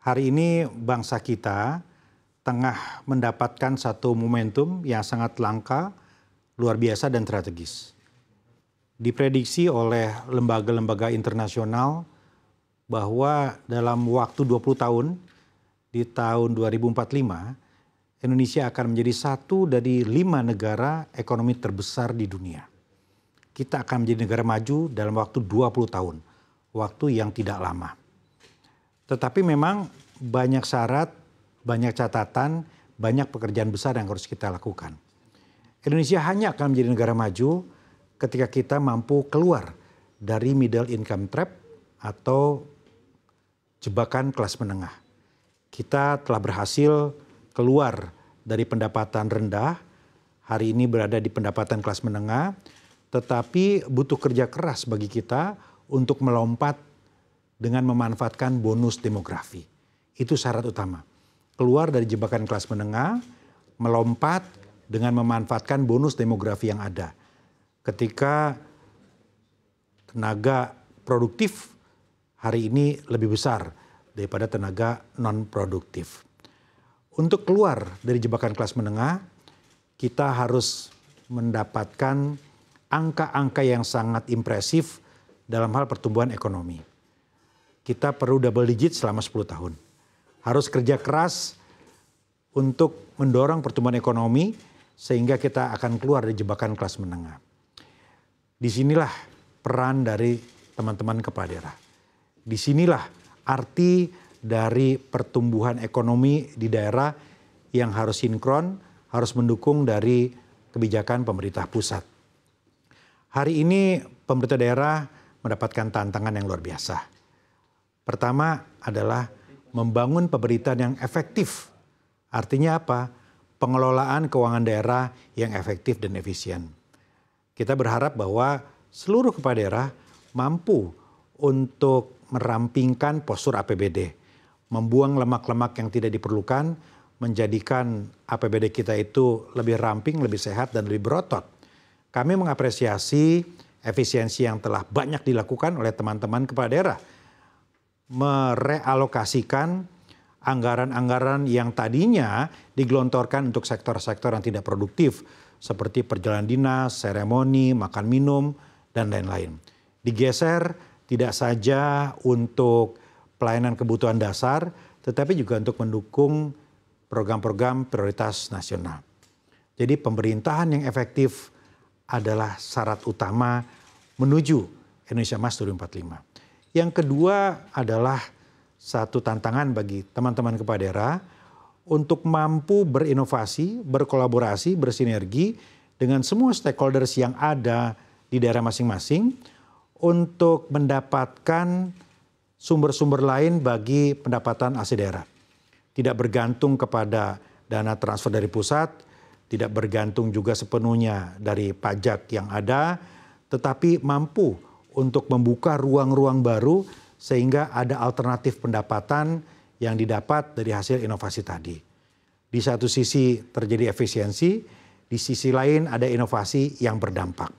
Hari ini bangsa kita tengah mendapatkan satu momentum yang sangat langka, luar biasa dan strategis. Diprediksi oleh lembaga-lembaga internasional bahwa dalam waktu 20 tahun, di tahun 2045, Indonesia akan menjadi satu dari 5 negara ekonomi terbesar di dunia. Kita akan menjadi negara maju dalam waktu 20 tahun, waktu yang tidak lama. Tetapi memang banyak syarat, banyak catatan, banyak pekerjaan besar yang harus kita lakukan. Indonesia hanya akan menjadi negara maju ketika kita mampu keluar dari middle income trap atau jebakan kelas menengah. Kita telah berhasil keluar dari pendapatan rendah, hari ini berada di pendapatan kelas menengah, tetapi butuh kerja keras bagi kita untuk melompat dengan memanfaatkan bonus demografi. Itu syarat utama. Keluar dari jebakan kelas menengah, melompat dengan memanfaatkan bonus demografi yang ada. Ketika tenaga produktif hari ini lebih besar daripada tenaga non-produktif. Untuk keluar dari jebakan kelas menengah, kita harus mendapatkan angka-angka yang sangat impresif dalam hal pertumbuhan ekonomi. Kita perlu double digit selama 10 tahun. Harus kerja keras untuk mendorong pertumbuhan ekonomi sehingga kita akan keluar dari jebakan kelas menengah. Disinilah peran dari teman-teman kepala daerah. Disinilah arti dari pertumbuhan ekonomi di daerah yang harus sinkron, harus mendukung dari kebijakan pemerintah pusat. Hari ini pemerintah daerah mendapatkan tantangan yang luar biasa. Pertama adalah membangun pemerintahan yang efektif. Artinya apa? Pengelolaan keuangan daerah yang efektif dan efisien. Kita berharap bahwa seluruh kepala daerah mampu untuk merampingkan postur APBD. Membuang lemak-lemak yang tidak diperlukan, menjadikan APBD kita itu lebih ramping, lebih sehat, dan lebih berotot. Kami mengapresiasi efisiensi yang telah banyak dilakukan oleh teman-teman kepala daerah. Merealokasikan anggaran-anggaran yang tadinya digelontorkan untuk sektor-sektor yang tidak produktif seperti perjalanan dinas, seremoni, makan minum, dan lain-lain. Digeser tidak saja untuk pelayanan kebutuhan dasar, tetapi juga untuk mendukung program-program prioritas nasional. Jadi pemerintahan yang efektif adalah syarat utama menuju Indonesia Emas 2045. Yang kedua adalah satu tantangan bagi teman-teman kepala daerah untuk mampu berinovasi, berkolaborasi, bersinergi dengan semua stakeholders yang ada di daerah masing-masing untuk mendapatkan sumber-sumber lain bagi pendapatan asli daerah. Tidak bergantung kepada dana transfer dari pusat, tidak bergantung juga sepenuhnya dari pajak yang ada, tetapi mampu untuk membuka ruang-ruang baru sehingga ada alternatif pendapatan yang didapat dari hasil inovasi tadi. Di satu sisi terjadi efisiensi, di sisi lain ada inovasi yang berdampak.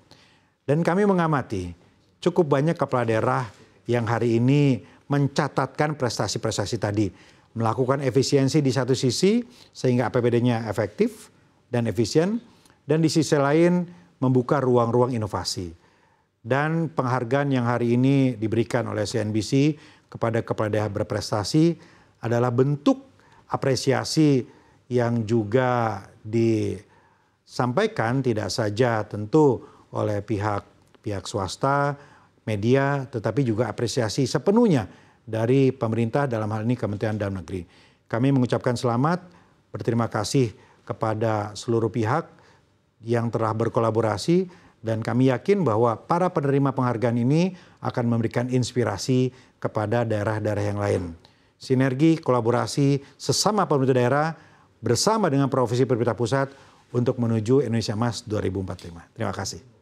Dan kami mengamati cukup banyak kepala daerah yang hari ini mencatatkan prestasi-prestasi tadi. Melakukan efisiensi di satu sisi sehingga APBD-nya efektif dan efisien, dan di sisi lain membuka ruang-ruang inovasi. Dan penghargaan yang hari ini diberikan oleh CNBC kepada kepala daerah berprestasi adalah bentuk apresiasi yang juga disampaikan tidak saja tentu oleh pihak swasta, media, tetapi juga apresiasi sepenuhnya dari pemerintah, dalam hal ini Kementerian Dalam Negeri. Kami mengucapkan selamat, berterima kasih kepada seluruh pihak yang telah berkolaborasi, dan kami yakin bahwa para penerima penghargaan ini akan memberikan inspirasi kepada daerah-daerah yang lain. Sinergi, kolaborasi sesama pemerintah daerah bersama dengan profesi pemerintah pusat untuk menuju Indonesia Emas 2045. Terima kasih.